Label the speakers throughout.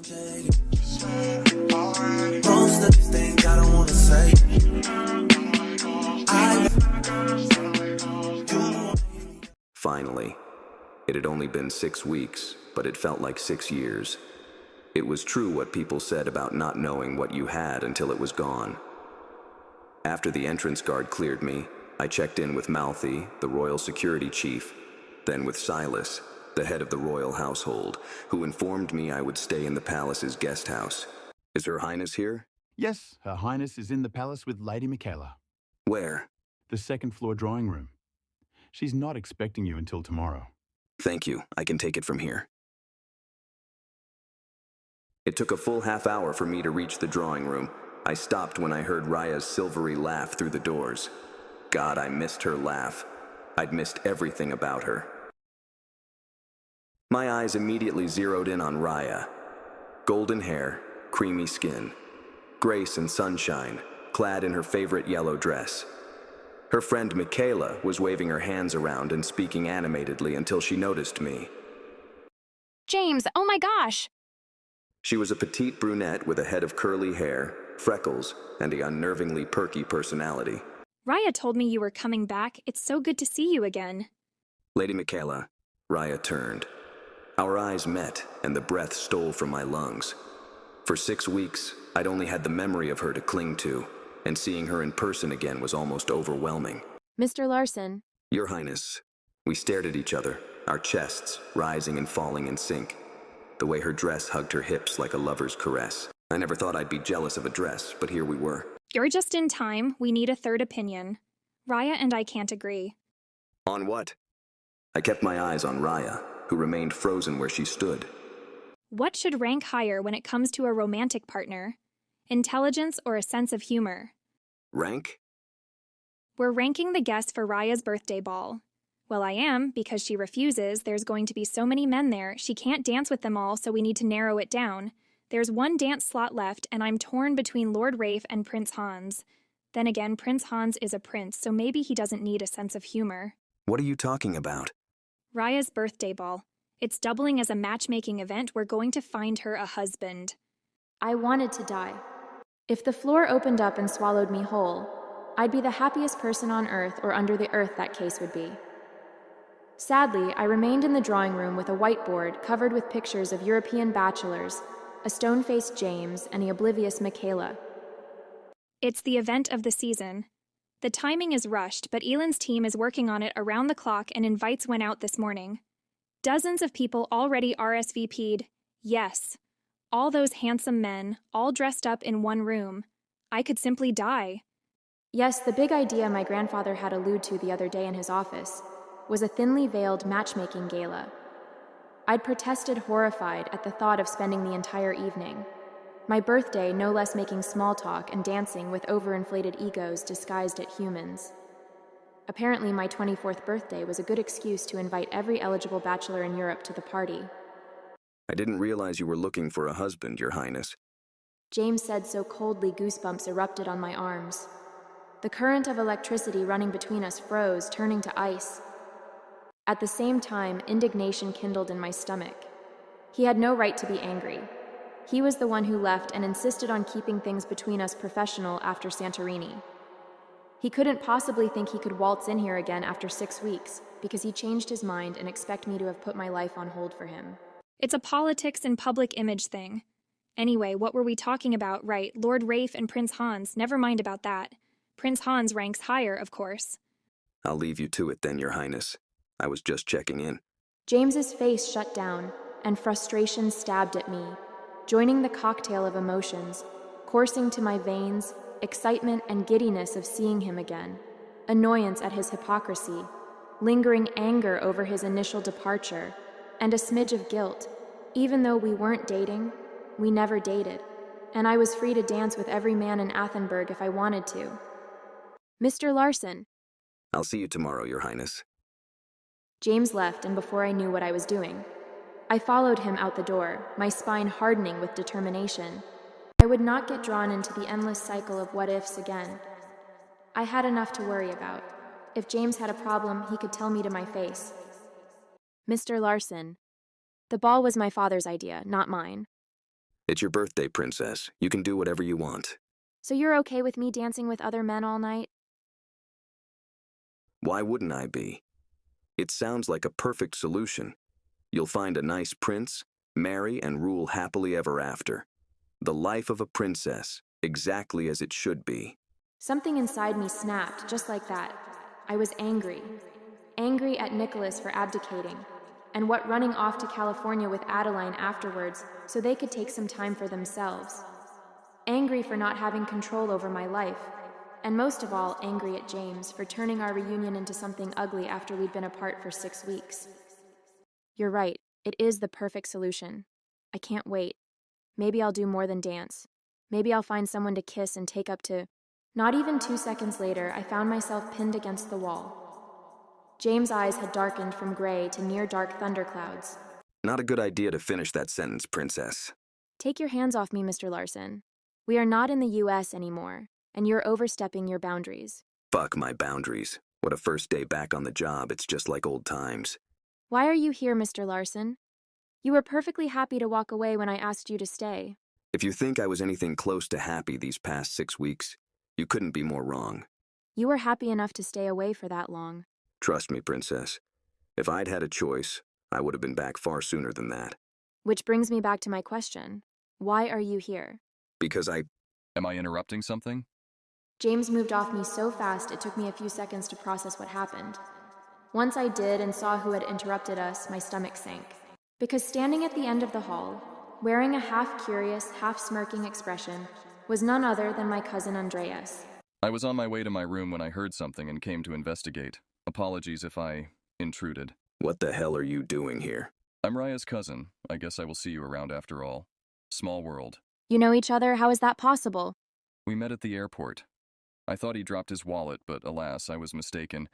Speaker 1: Most of these things I don't wanna say.
Speaker 2: Finally, it had only been 6 weeks, but it felt like 6 years. It was true what people said about not knowing what you had until it was gone. After the entrance guard cleared me, I checked in with Malthy, the royal security chief, then with Silas, the head of the royal household, who informed me I would stay in the palace's guest house. Is Her Highness here?
Speaker 3: Yes, Her Highness is in the palace with Lady Michaela.
Speaker 2: Where?
Speaker 3: The second-floor drawing room. She's not expecting you until tomorrow.
Speaker 2: Thank you. I can take it from here. It took a full half hour for me to reach the drawing room. I stopped when I heard Raya's silvery laugh through the doors. God, I missed her laugh. I'd missed everything about her. My eyes immediately zeroed in on Raya. Golden hair, creamy skin, grace and sunshine, clad in her favorite yellow dress. Her friend Michaela was waving her hands around and speaking animatedly until she noticed me.
Speaker 4: James, oh my gosh!
Speaker 2: She was a petite brunette with a head of curly hair, freckles, and a unnervingly perky personality.
Speaker 4: Raya told me you were coming back. It's so good to see you again.
Speaker 2: Lady Michaela, Raya turned. Our eyes met, and the breath stole from my lungs. For 6 weeks, I'd only had the memory of her to cling to, and seeing her in person again was almost overwhelming.
Speaker 5: Mr. Larson.
Speaker 2: Your Highness. We stared at each other, our chests rising and falling in sync. The way her dress hugged her hips like a lover's caress. I never thought I'd be jealous of a dress, but here we were.
Speaker 4: You're just in time. We need a third opinion. Raya and I can't agree.
Speaker 2: On what? I kept my eyes on Raya, who remained frozen where she stood.
Speaker 4: What should rank higher when it comes to a romantic partner? Intelligence or a sense of humor?
Speaker 2: Rank?
Speaker 4: We're ranking the guests for Raya's birthday ball. Well, I am, because she refuses. There's going to be so many men there. She can't dance with them all, so we need to narrow it down. There's one dance slot left, and I'm torn between Lord Rafe and Prince Hans. Then again, Prince Hans is a prince, so maybe he doesn't need a sense of humor.
Speaker 2: What are you talking about?
Speaker 4: Raya's birthday ball. It's doubling as a matchmaking event. We're going to find her a husband.
Speaker 5: I wanted to die. If the floor opened up and swallowed me whole, I'd be the happiest person on earth, or under the earth that case would be. Sadly, I remained in the drawing room with a whiteboard covered with pictures of European bachelors, a stone-faced James, and the oblivious Michaela.
Speaker 4: It's the event of the season. The timing is rushed, but Elon's team is working on it around the clock and invites went out this morning. Dozens of people already RSVP'd. Yes. All those handsome men, all dressed up in one room. I could simply die.
Speaker 5: Yes, the big idea my grandfather had alluded to the other day in his office was a thinly veiled matchmaking gala. I'd protested horrified at the thought of spending the entire evening. My birthday no less making small talk and dancing with overinflated egos disguised as humans. Apparently my 24th birthday was a good excuse to invite every eligible bachelor in Europe to the party.
Speaker 2: I didn't realize you were looking for a husband, Your Highness.
Speaker 5: James said so coldly goosebumps erupted on my arms. The current of electricity running between us froze, turning to ice. At the same time, indignation kindled in my stomach. He had no right to be angry. He was the one who left and insisted on keeping things between us professional after Santorini. He couldn't possibly think he could waltz in here again after 6 weeks, because he changed his mind and expect me to have put my life on hold for him.
Speaker 4: It's a politics and public image thing. Anyway, what were we talking about? Right, Lord Rafe and Prince Hans. Never mind about that. Prince Hans ranks higher, of course.
Speaker 2: I'll leave you to it then, Your Highness. I was just checking in.
Speaker 5: James's face shut down, and frustration stabbed at me, joining the cocktail of emotions, coursing to my veins, excitement and giddiness of seeing him again, annoyance at his hypocrisy, lingering anger over his initial departure, and a smidge of guilt. Even though we weren't dating, we never dated, and I was free to dance with every man in Athenberg if I wanted to. Mr. Larson.
Speaker 2: I'll see you tomorrow, Your Highness.
Speaker 5: James left, and before I knew what I was doing, I followed him out the door, my spine hardening with determination. I would not get drawn into the endless cycle of what-ifs again. I had enough to worry about. If James had a problem, he could tell me to my face.
Speaker 6: Mr. Larson, the ball was my father's idea, not mine.
Speaker 2: It's your birthday, princess. You can do whatever you want.
Speaker 5: So you're okay with me dancing with other men all night?
Speaker 2: Why wouldn't I be? It sounds like a perfect solution. You'll find a nice prince, marry and rule happily ever after. The life of a princess, exactly as it should be.
Speaker 5: Something inside me snapped, just like that. I was angry. Angry at Nicholas for abdicating, and what running off to California with Adeline afterwards so they could take some time for themselves. Angry for not having control over my life, and most of all, angry at James for turning our reunion into something ugly after we'd been apart for 6 weeks. You're right, it is the perfect solution. I can't wait. Maybe I'll do more than dance. Maybe I'll find someone to kiss and take up to. Not even 2 seconds later, I found myself pinned against the wall. James' eyes had darkened from gray to near-dark thunderclouds.
Speaker 2: Not a good idea to finish that sentence, princess.
Speaker 5: Take your hands off me, Mr. Larson. We are not in the U.S. anymore, and you're overstepping your boundaries.
Speaker 2: Fuck my boundaries. What a first day back on the job, it's just like old times.
Speaker 5: Why are you here, Mr. Larson? You were perfectly happy to walk away when I asked you to stay.
Speaker 2: If you think I was anything close to happy these past 6 weeks, you couldn't be more wrong.
Speaker 5: You were happy enough to stay away for that long.
Speaker 2: Trust me, princess. If I'd had a choice, I would have been back far sooner than that.
Speaker 5: Which brings me back to my question. Why are you here?
Speaker 2: Because
Speaker 6: Am I interrupting something?
Speaker 5: James moved off me so fast it took me a few seconds to process what happened. Once I did and saw who had interrupted us, my stomach sank. Because standing at the end of the hall, wearing a half-curious, half-smirking expression, was none other than my cousin Andreas.
Speaker 6: I was on my way to my room when I heard something and came to investigate. Apologies if I intruded.
Speaker 2: What the hell are you doing here?
Speaker 6: I'm Raya's cousin. I guess I will see you around after all. Small world.
Speaker 5: You know each other? How is that possible?
Speaker 6: We met at the airport. I thought he dropped his wallet, but alas, I was mistaken.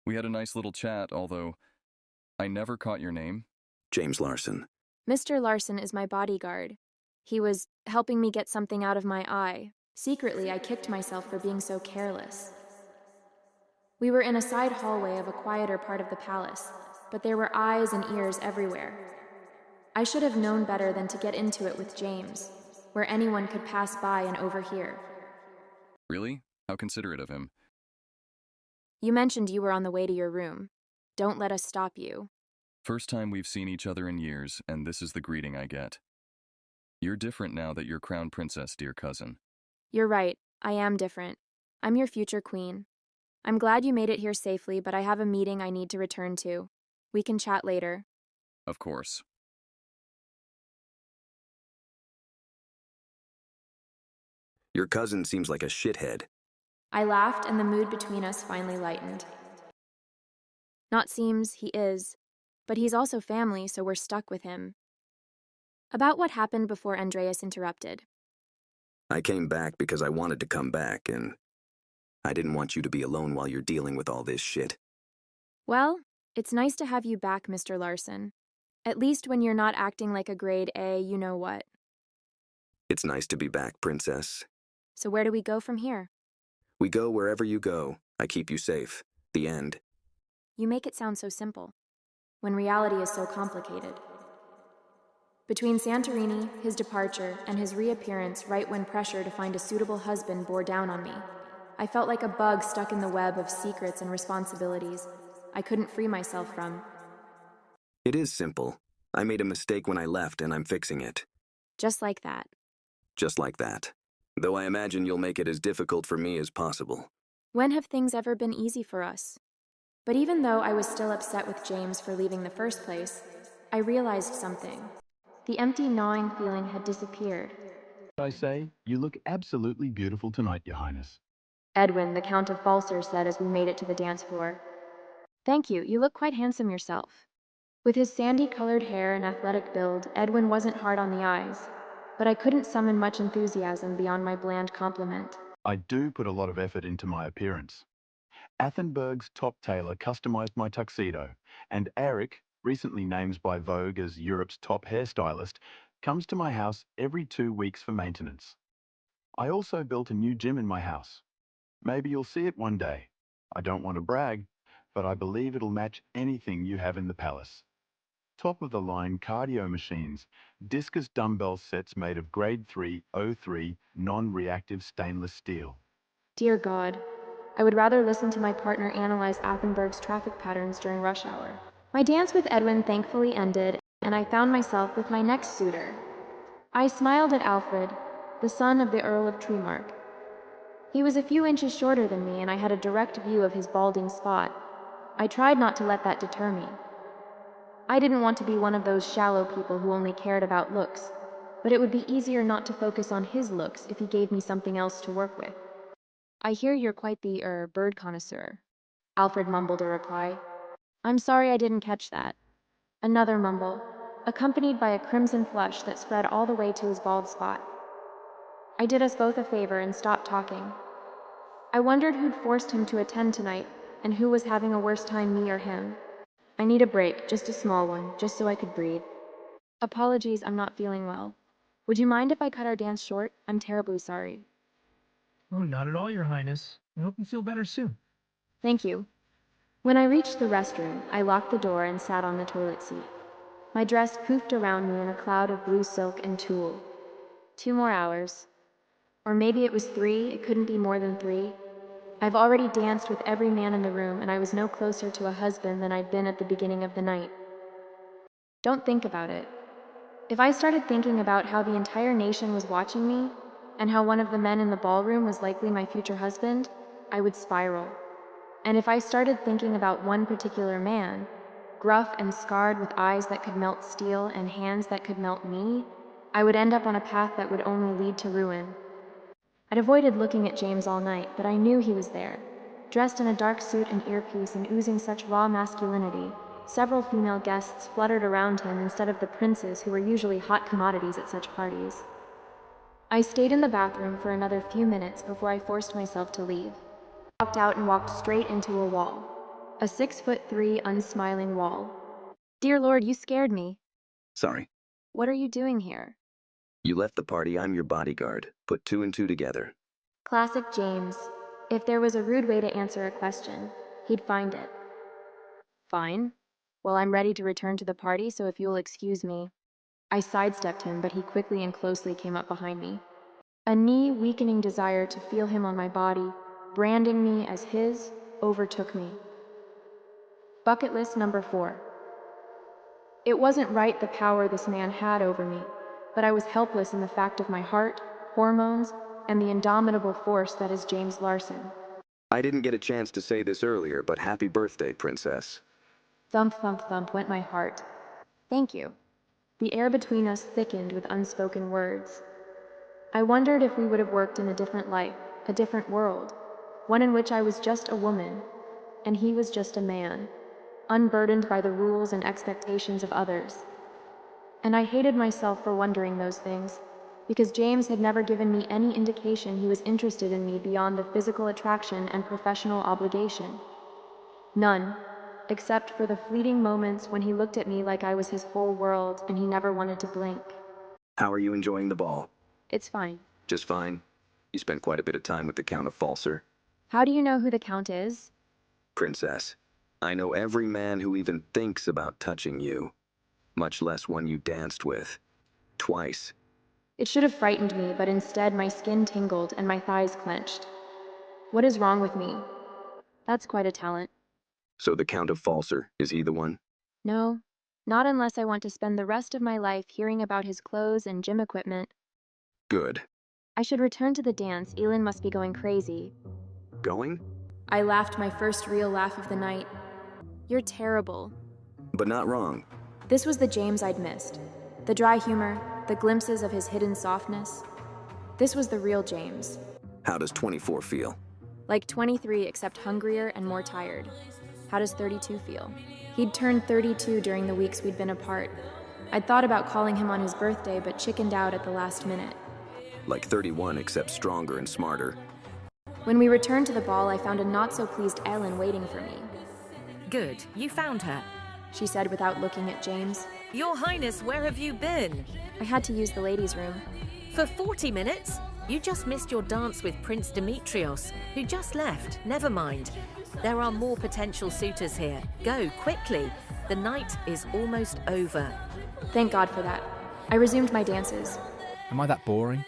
Speaker 6: We had a nice little chat, although I never caught your name.
Speaker 2: James Larson.
Speaker 5: Mr. Larson is my bodyguard. He was helping me get something out of my eye. Secretly, I kicked myself for being so careless. We were in a side hallway of a quieter part of the palace, but there were eyes and ears everywhere. I should have known better than to get into it with James, where anyone could pass by and overhear.
Speaker 6: Really? How considerate of him.
Speaker 5: You mentioned you were on the way to your room. Don't let us stop you.
Speaker 6: First time we've seen each other in years, and this is the greeting I get. You're different now that you're crown princess, dear cousin.
Speaker 5: You're right, I am different. I'm your future queen. I'm glad you made it here safely, but I have a meeting I need to return to. We can chat later.
Speaker 6: Of course.
Speaker 2: Your cousin seems like a shithead.
Speaker 5: I laughed, and the mood between us finally lightened. Not seems, he is. But he's also family, so we're stuck with him. About what happened before Andreas interrupted.
Speaker 2: I came back because I wanted to come back, and I didn't want you to be alone while you're dealing with all this shit.
Speaker 5: Well, it's nice to have you back, Mr. Larson. At least when you're not acting like a grade A you-know-what.
Speaker 2: It's nice to be back, princess.
Speaker 5: So where do we go from here?
Speaker 2: We go wherever you go. I keep you safe. The end.
Speaker 5: You make it sound so simple, when reality is so complicated. Between Santorini, his departure, and his reappearance right when pressure to find a suitable husband bore down on me, I felt like a bug stuck in the web of secrets and responsibilities I couldn't free myself from.
Speaker 2: It is simple. I made a mistake when I left, and I'm fixing it.
Speaker 5: Just like that.
Speaker 2: Just like that. Though I imagine you'll make it as difficult for me as possible.
Speaker 5: When have things ever been easy for us? But even though I was still upset with James for leaving the first place, I realized something. The empty, gnawing feeling had disappeared.
Speaker 3: I say, you look absolutely beautiful tonight, Your Highness.
Speaker 5: Edwin, the Count of Balser, said as we made it to the dance floor. Thank you, you look quite handsome yourself. With his sandy-colored hair and athletic build, Edwin wasn't hard on the eyes, but I couldn't summon much enthusiasm beyond my bland compliment.
Speaker 3: I do put a lot of effort into my appearance. Athenberg's top tailor customized my tuxedo, and Eric, recently named by Vogue as Europe's top hairstylist, comes to my house every 2 weeks for maintenance. I also built a new gym in my house. Maybe you'll see it one day. I don't want to brag, but I believe it'll match anything you have in the palace. top-of-the-line cardio machines, discus dumbbell sets made of grade 3 O3 non-reactive stainless steel.
Speaker 5: Dear God, I would rather listen to my partner analyze Athenberg's traffic patterns during rush hour. My dance with Edwin thankfully ended, and I found myself with my next suitor. I smiled at Alfred, the son of the Earl of Tremark. He was a few inches shorter than me, and I had a direct view of his balding spot. I tried not to let that deter me. I didn't want to be one of those shallow people who only cared about looks, but it would be easier not to focus on his looks if he gave me something else to work with. I hear you're quite the, bird connoisseur. Alfred mumbled a reply. I'm sorry I didn't catch that. Another mumble, accompanied by a crimson flush that spread all the way to his bald spot. I did us both a favor and stopped talking. I wondered who'd forced him to attend tonight, and who was having a worse time, me or him. I need a break, just a small one, just so I could breathe. Apologies, I'm not feeling well. Would you mind if I cut our dance short? I'm terribly sorry.
Speaker 7: Oh, not at all, Your Highness. I hope you feel better soon.
Speaker 5: Thank you. When I reached the restroom, I locked the door and sat on the toilet seat. My dress poofed around me in a cloud of blue silk and tulle. 2 more hours. Or maybe it was 3, it couldn't be more than 3. I've already danced with every man in the room, and I was no closer to a husband than I'd been at the beginning of the night. Don't think about it. If I started thinking about how the entire nation was watching me, and how one of the men in the ballroom was likely my future husband, I would spiral. And if I started thinking about one particular man, gruff and scarred with eyes that could melt steel and hands that could melt me, I would end up on a path that would only lead to ruin. I'd avoided looking at James all night, but I knew he was there, dressed in a dark suit and earpiece and oozing such raw masculinity. Several female guests fluttered around him instead of the princes who were usually hot commodities at such parties. I stayed in the bathroom for another few minutes before I forced myself to leave. I walked out and walked straight into a wall. A 6'3" unsmiling wall. Dear Lord, you scared me.
Speaker 2: Sorry.
Speaker 5: What are you doing here?
Speaker 2: You left the party, I'm your bodyguard. Put 2 and 2 together.
Speaker 5: Classic James. If there was a rude way to answer a question, he'd find it. Fine. Well, I'm ready to return to the party, so if you'll excuse me. I sidestepped him, but he quickly and closely came up behind me. A knee-weakening desire to feel him on my body, branding me as his, overtook me. Bucket list number 4. It wasn't right the power this man had over me, but I was helpless in the fact of my heart, hormones, and the indomitable force that is James Larson.
Speaker 2: I didn't get a chance to say this earlier, but happy birthday, princess.
Speaker 5: Thump, thump, thump went my heart. Thank you. The air between us thickened with unspoken words. I wondered if we would have worked in a different life, a different world, one in which I was just a woman, and he was just a man, unburdened by the rules and expectations of others. And I hated myself for wondering those things, because James had never given me any indication he was interested in me beyond the physical attraction and professional obligation. None, except for the fleeting moments when he looked at me like I was his whole world and he never wanted to blink.
Speaker 2: How are you enjoying the ball?
Speaker 5: It's fine.
Speaker 2: Just fine. You spent quite a bit of time with the Count of Falser.
Speaker 5: How do you know who the Count is?
Speaker 2: Princess, I know every man who even thinks about touching you, much less one you danced with. Twice.
Speaker 5: It should have frightened me, but instead my skin tingled and my thighs clenched. What is wrong with me? That's quite a talent.
Speaker 2: So the Count of Falser, is he the one?
Speaker 5: No, not unless I want to spend the rest of my life hearing about his clothes and gym equipment.
Speaker 2: Good.
Speaker 5: I should return to the dance. Elin must be going crazy.
Speaker 2: Going?
Speaker 5: I laughed my first real laugh of the night. You're terrible.
Speaker 2: But not wrong.
Speaker 5: This was the James I'd missed. The dry humor, the glimpses of his hidden softness. This was the real James.
Speaker 2: How does 24 feel?
Speaker 5: Like 23, except hungrier and more tired. How does 32 feel? He'd turned 32 during the weeks we'd been apart. I'd thought about calling him on his birthday, but chickened out at the last minute.
Speaker 2: Like 31, except stronger and smarter.
Speaker 5: When we returned to the ball, I found a not-so-pleased Ellen waiting for me.
Speaker 8: Good, you found her.
Speaker 5: She said without looking at James.
Speaker 8: Your Highness, where have you been?
Speaker 5: I had to use the ladies' room.
Speaker 8: For 40 minutes? You just missed your dance with Prince Demetrios, who just left. Never mind. There are more potential suitors here. Go, quickly. The night is almost over.
Speaker 5: Thank God for that. I resumed my dances.
Speaker 9: Am I that boring?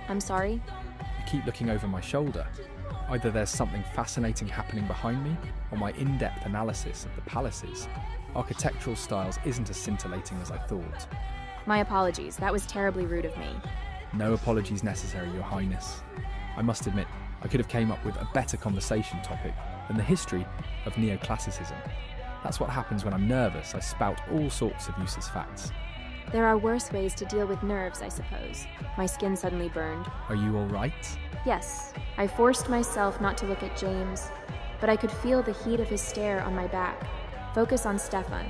Speaker 5: I'm sorry?
Speaker 9: I keep looking over my shoulder. Either there's something fascinating happening behind me, or my in-depth analysis of the palace's architectural styles isn't as scintillating as I thought.
Speaker 5: My apologies. That was terribly rude of me.
Speaker 9: No apologies necessary, Your Highness. I must admit, I could have came up with a better conversation topic than the history of neoclassicism. That's what happens when I'm nervous. I spout all sorts of useless facts.
Speaker 5: There are worse ways to deal with nerves, I suppose. My skin suddenly burned.
Speaker 9: Are you all right?
Speaker 5: Yes, I forced myself not to look at James, but I could feel the heat of his stare on my back. Focus on Stefan.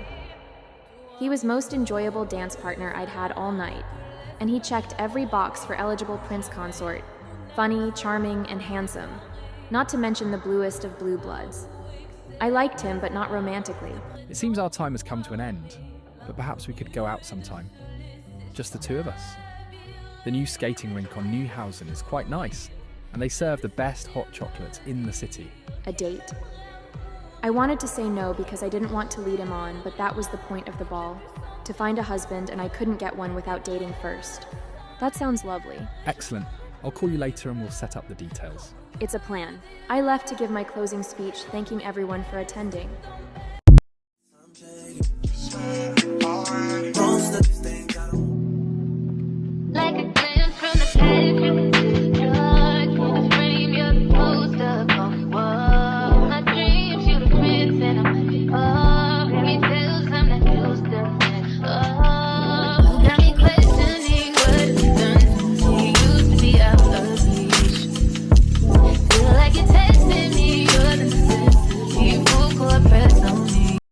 Speaker 5: He was most enjoyable dance partner I'd had all night, and he checked every box for eligible prince consort. Funny, charming, and handsome, not to mention the bluest of blue bloods. I liked him, but not romantically.
Speaker 9: It seems our time has come to an end, but perhaps we could go out sometime. Just the two of us. The new skating rink on Newhausen is quite nice, and they serve the best hot chocolate in the city.
Speaker 5: A date. I wanted to say no because I didn't want to lead him on, but that was the point of the ball. To find a husband, and I couldn't get one without dating first. That sounds lovely.
Speaker 9: Excellent. I'll call you later and we'll set up the details.
Speaker 5: It's a plan. I left to give my closing speech, thanking everyone for attending.